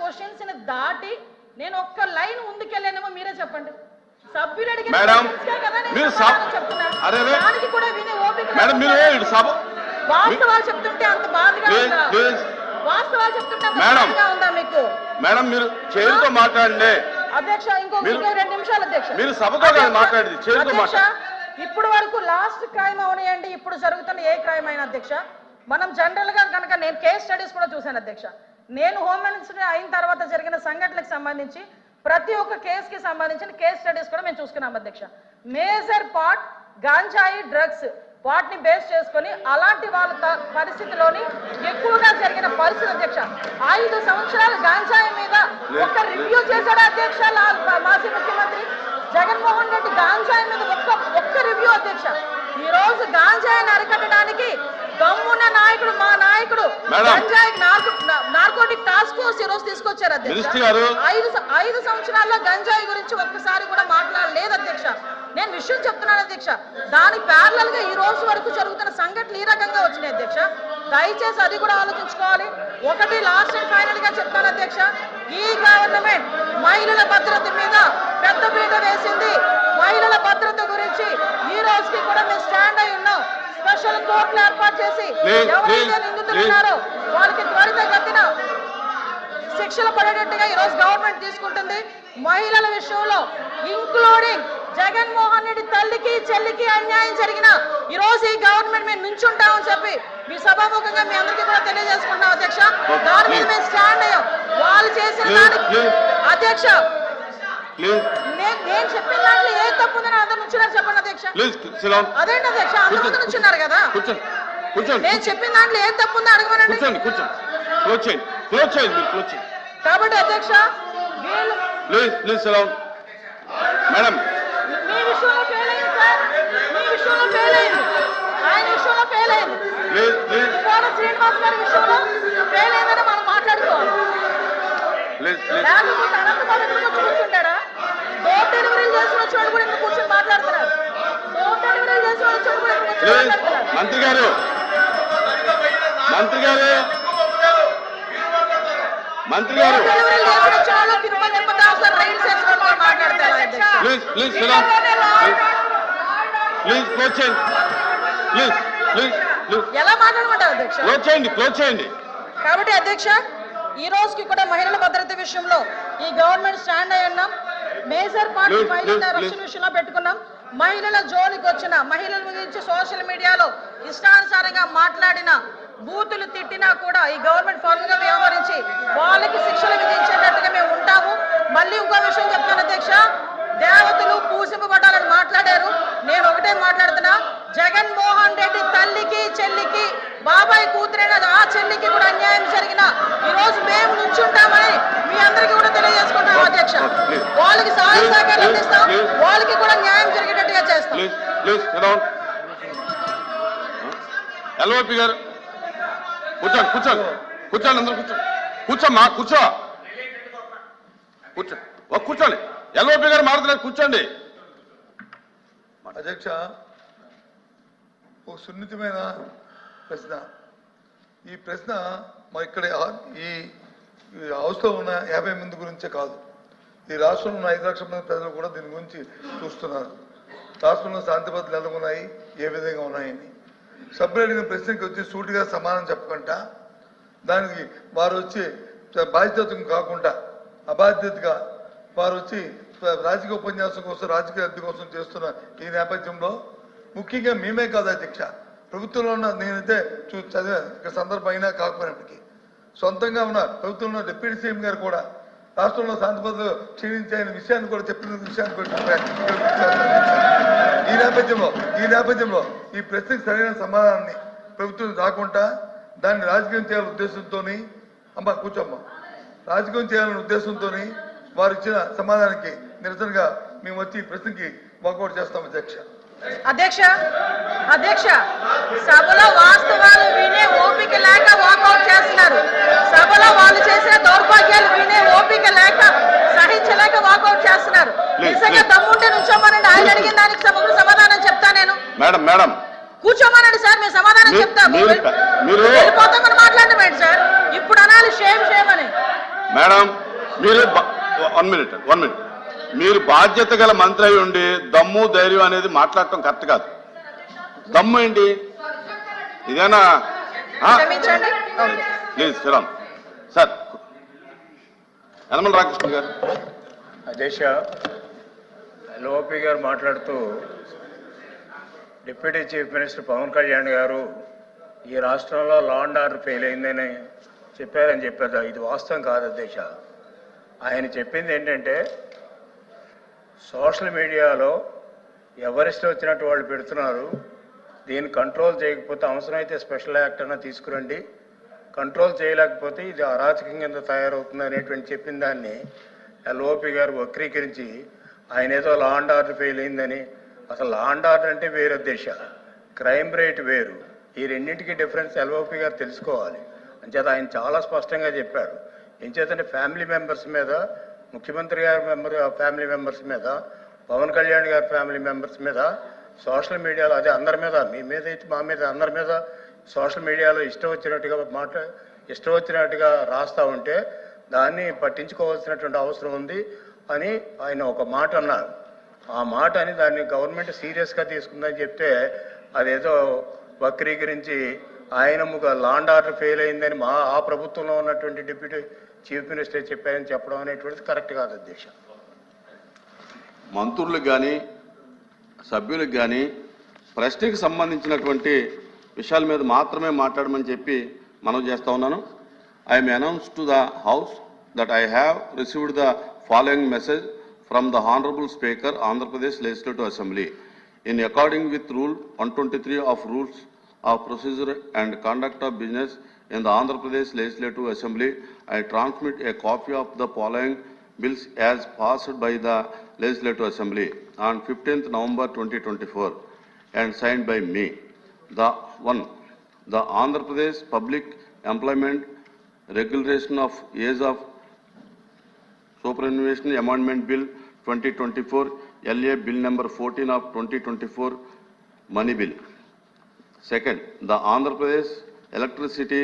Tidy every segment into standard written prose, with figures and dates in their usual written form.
Questions ని దాటి నేను ఒక్క లైన్ ముందుకెళ్ళానేమో మీరే చెప్పండి. సభ్యులు అడిగిన దానికి కూడా వినే ఓపిక వాస్తవాలు చెప్తుంటే అంత బాధగా ఉందా? వాస్తవాలు చెప్తుంటే అంత బాధగా ఉందా మీకు? మేడం మీరు చేరుతో మాట్లాడండి అధ్యక్ష. ఇంకో 2 నిమిషాలు అధ్యక్ష. మీరు సభతో మాట్లాడేది చేరుతో మాట్లాడండి. ఇప్పుడు వరకు లాస్ట్ క్రైమ్ అవనియండి, ఇప్పుడు జరుగుతున్న ఏ క్రైమ్ అయినా అధ్యక్ష, మనం జనరల్ గా కనుక నేను కేస్ స్టడీస్ కూడా చూశాను అధ్యక్ష. నేను హోమ్ మినిస్టర్ అయిన తర్వాత జరిగిన సంఘటనలకు సంబంధించి ప్రతి ఒక్క కేసుకి సంబంధించిన కేస్ స్టడీస్ కూడా మేము చూసుకున్నాం అధ్యక్ష. మేజర్ పార్ట్ గాంజాయి డ్రగ్స్ వాటిని బేస్ చేసుకొని అలాంటి వాళ్ళ పరిస్థితిలోని ఎక్కువగా జరిగిన పరిస్థితి అధ్యక్ష. 5 సంవత్సరాలు గాంజాయి మీద ఒక్క రివ్యూ చేశాడు అధ్యక్ష మాజీ ముఖ్యమంత్రి జగన్మోహన్ రెడ్డి. గాంజాయి మీద ఒక్క రివ్యూ అధ్యక్ష. ఈ రోజు గాంజాయిని అరికట్టడానికి దమ్మున్న నాయకుడు మా నాయకుడు గంజాయి నార్కోటిక్ టాస్క్ ఫోర్స్ ఈ రోజు తీసుకొచ్చారు అధ్యక్ష. 5 సంవత్సరాల్లో గంజాయి గురించి ఒక్కసారి కూడా మాట్లాడలేదు అధ్యక్ష. నేను విషయం చెప్తున్నాను అధ్యక్ష. దానికి ప్యారలల్ గా ఈ రోజు వరకు జరుగుతున్న సంఘటనలు ఈ రకంగా వచ్చినాయి అధ్యక్ష. దయచేసి అది కూడా ఆలోచించుకోవాలి. ఒకటి లాస్ట్ అండ్ ఫైనల్ గా చెప్తాను అధ్యక్ష, ఈ గవర్నమెంట్ మహిళల భద్రత మీద పెద్ద పీట వేసింది. మహిళల భద్రత గురించి ఈ రోజుకి కూడా మేము స్టాండ్ అయి ఉన్నాం. స్పెషల్ కోర్టులు ఏర్పాటు చేసి ఎవరైతే నిందితులు ఉన్నారో వాళ్ళకి త్వరితగతిన శిక్షలు పడేటట్టుగా ఈ రోజు గవర్నమెంట్ తీసుకుంటుంది. మహిళల విషయంలో ఇంక్లూడింగ్ జగన్మోహన్ రెడ్డి తల్లికి చెల్లికి అన్యాయం జరిగిన ఈ రోజు ఈ గవర్నమెంట్ మేము నుంచుంటామని చెప్పి మీ సభాముఖంగా మీ అందరికీ కూడా తెలియజేసుకుంటున్నాం అధ్యక్ష. దాని మీద మేము స్టాండ్ అయ్యాం. వాళ్ళు చేసిన దానికి అధ్యక్ష నేను చెప్పిన దాంట్లో ఏ తప్పు ఉందని అందరు నుంచున్నారు చెప్పండి అధ్యక్ష. అదేంటి అధ్యక్ష, అందరి ముందు నుంచున్నారు కదా. నేను చెప్పిన దాంట్లో ఏ తప్పు ఉందో అడగమనండి. కాబట్టి అధ్యక్ష మేడం మీ విషయంలో ఫెయిల్ అయింది సార్, మీ విషయంలో ఫెయిల్ అయింది, ఆయన విషయంలో ఫెయిల్ అయింది, శ్రీనివాస్ గారి విషయంలో ఫెయిల్ అయిందని మనం మాట్లాడుకోవాలి. లేకపోతే అనంతబాబు ఎదురుగా కూర్చుంటాడా? డోర్ డెలివరీలు చేసిన వచ్చాడు కూడా ఇందుకు కూర్చొని మాట్లాడుతున్నారు. డోర్ డెలివరీలు చేసిన వచ్చాడు కూడా ఇందుకు కూర్చొని మాట్లాడుతున్నారు. మంత్రి గారు ఎలా మాట్లాడమంటారు అధ్యక్ష? క్లోజ్ చేయండి. కాబట్టి అధ్యక్ష ఈ రోజుకి కూడా మహిళల భద్రత విషయంలో ఈ గవర్నమెంట్ స్టాండ్ అయి ఉన్నాం. మేజర్ పార్ట్ మహిళల రక్షణ విషయంలో పెట్టుకున్నాం. మహిళల జోలికి వచ్చిన మహిళల గురించి సోషల్ మీడియాలో ఇష్టానుసారంగా మాట్లాడిన బూతులు తిట్టినా కూడా ఈ గవర్నమెంట్ ఫార్మ్గా వ్యవహరించి వాళ్ళకి శిక్షలు విధించేటట్టుగా మేము ఉంటాము. మళ్ళీ ఇంకో విషయం చెప్తాను అధ్యక్ష, దేవతలు పూజింపబడాలని మాట్లాడారు. నేను ఒకటే మాట్లాడుతున్నా, జగన్మోహన్ రెడ్డి తల్లికి చెల్లికి బాబాయ్ కూతురైన ఆ చెల్లికి కూడా అన్యాయం జరిగిన ఈ రోజు మేము నుంచుంటామని మీ అందరికీ కూడా తెలియజేసుకుంటాం అధ్యక్ష. వాళ్ళకి సహాయ సహకారం అందిస్తాం, వాళ్ళకి కూడా న్యాయం జరిగేటట్టుగా చేస్తాం. ఎల్ఓపి గారు కూర్చోండి అందరూ కూర్చోండి. ఎల్ఓపి గారు మాట్లాడుతున్నారు, కూర్చోండి. అధ్యక్ష, ఒక సున్నితమైన ప్రశ్న. ఈ ప్రశ్న మా ఇక్కడ ఈ హౌస్లో ఉన్న 50 మంది గురించే కాదు, ఈ రాష్ట్రంలో ఉన్న 5 లక్షల మంది ప్రజలు కూడా దీని గురించి చూస్తున్నారు. రాష్ట్రంలో శాంతి భద్రతలు ఎలా ఉన్నాయి, ఏ విధంగా ఉన్నాయని. సభ్యులు అడిగిన ప్రశ్నకి వచ్చి సూటిగా సమాధానం చెప్పకుండా దానికి వారు వచ్చి బాధ్యత కాకుండా అబాధ్యతగా వారు వచ్చి రాజకీయ ఉపన్యాసం కోసం రాజకీయ లబ్ధి కోసం చేస్తున్న ఈ నేపథ్యంలో ముఖ్యంగా మేమే కాదు అధ్యక్ష, ప్రభుత్వంలో ఉన్న నేనైతే చదివా ఇక్కడ సందర్భం అయినా కాకపోయినప్పటికీ సొంతంగా ఉన్న ప్రభుత్వంలో ఉన్న డిప్యూటీ సీఎం గారు కూడా రాష్ట్రంలో శాంతి భద్రతలు క్షీణించాయనే విషయాన్ని కూడా చెప్పిన విషయాన్ని కూడా ఈ నేపథ్యంలో ఈ ప్రశ్నకు సరైన సమాధానాన్ని ప్రభుత్వం రాకుండా దాన్ని రాజకీయం చేయాలనే ఉద్దేశంతో రాజకీయం చేయాలనే ఉద్దేశంతో వారు ఇచ్చిన సమాధానానికి నిరసనగా మేము వచ్చి ఈ ప్రశ్నకి వాకౌట్ చేస్తాం అధ్యక్ష. సభలో వాస్తవాలు వినే ఓపిక లేక వాకౌట్ చేస్తున్నారు. సభలో వాళ్ళు చేసిన దౌర్భాగ్యాలు వినే ఓపిక లేక సహించలేక వాకౌట్ చేస్తున్నారు. నిజంగా దమ్ముంటే నుంచోమనండి, ఆయన అడిగిన దానికి సమాధానం చెప్తా నేను. మేడం కూర్చోమనండి సార్, మేము సమాధానం చెప్తాము. వెళ్ళిపోతామని మాట్లాడడం ఏంటి సార్? ఇప్పుడు అనాలి షేమ్ అని. మేడం మీరు 1 మినిట్ మీరు బాధ్యత గల మంత్రి అయి ఉండి దమ్ము ధైర్యం అనేది మాట్లాడటం కరెక్ట్ కాదు. దమ్ము ఏంటి ఇదేనా? క్షమించండి. Please Sriram sir. యనమల రామకృష్ణ గారు. అధ్యక్ష, ఎల్ఓపి గారు మాట్లాడుతూ deputy chief minister Pawan Kalyan గారు ఈ రాష్ట్రంలో లా అండ్ ఆర్డర్ ఫెయిల్ అయిందని చెప్పారని చెప్పారు. ఇది వాస్తవం కాదు అధ్యక్ష. ఆయన చెప్పింది ఏంటంటే సోషల్ మీడియాలో ఎవరిష్టం వచ్చినట్టు వాళ్ళు పెడుతున్నారు, దీన్ని కంట్రోల్ చేయకపోతే అవసరమైతే స్పెషల్ యాక్ట్ అన్నా తీసుకురండి, కంట్రోల్ చేయలేకపోతే ఇది అరాచకం కింద తయారవుతుంది అనేటువంటి చెప్పిన దాన్ని ఎల్ఓపి గారు వక్రీకరించి ఆయన ఏదో లా అండ్ ఆర్డర్ ఫెయిల్ అయిందని. అసలు లా అండ్ ఆర్డర్ అంటే వేరు దేశ, క్రైమ్ రేట్ వేరు. ఈ రెండింటికి డిఫరెన్స్ ఎల్ఓపి గారు తెలుసుకోవాలి. అంచేత ఆయన చాలా స్పష్టంగా చెప్పారు. ఏం చేతంటే ఫ్యామిలీ మెంబర్స్ మీద, ముఖ్యమంత్రి గారి ఫ్యామిలీ మెంబర్స్ మీద, పవన్ కళ్యాణ్ గారి ఫ్యామిలీ మెంబర్స్ మీద సోషల్ మీడియాలో, అదే అందరి మీద, మీ మీద అయితే మా మీద, అందరి మీద సోషల్ మీడియాలో ఇష్టం వచ్చినట్టుగా రాస్తూ ఉంటే దాన్ని పట్టించుకోవాల్సినటువంటి అవసరం ఉంది అని ఆయన ఒక మాట అన్నారు. ఆ మాట అని దాన్ని గవర్నమెంట్ సీరియస్గా తీసుకుందని చెప్తే అదేదో వక్రీకరించి ఆయన లా అండ్ ఆర్డర్ ఫెయిల్ అయిందని ఆ ప్రభుత్వంలో ఉన్నటువంటి డిప్యూటీ చీఫ్ మినిస్టర్ చెప్పారని చెప్పడం అనేటువంటిది కరెక్ట్ కాదు అధ్యక్ష. మంత్రులకు కానీ సభ్యులకు కానీ ప్రశ్నకి సంబంధించినటువంటి విషయాల మీద మాత్రమే మాట్లాడమని చెప్పి మనం చేస్తా ఉన్నాను. I'm announce to the house that I have received the following message from the honourable speaker Andhra Pradesh legislative assembly. In according with rule 123 of rules of procedure and conduct of business in the Andhra Pradesh Legislative Assembly, I transmit a copy of the following bills as passed by the Legislative Assembly on 15th November 2024 and signed by me. The Andhra Pradesh Public Employment Regulation of Age of Superannuation Amendment Bill 2024, LA Bill number 14 of 2024, Money Bill. Second, the Andhra Pradesh Electricity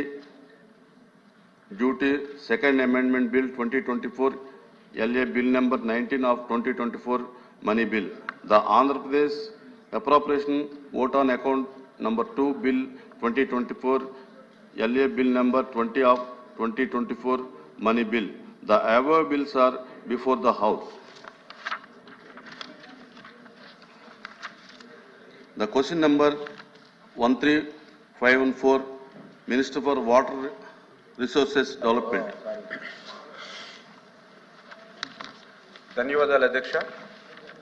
Duty Second Amendment Bill 2024, LA Bill number 19 of 2024, Money Bill. The Andhra Pradesh Appropriation Vote on Account number 2 Bill 2024, LA Bill number 20 of 2024, Money Bill. The above bills are before the House. The question number 13514, Minister for Water Resources Development. ధన్యవాదాలు అధ్యక్ష.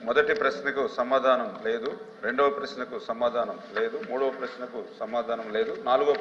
మొదటి ప్రశ్నకు సమాధానం లేదు, రెండవ ప్రశ్నకు సమాధానం లేదు, మూడవ ప్రశ్నకు సమాధానం లేదు, నాలుగవ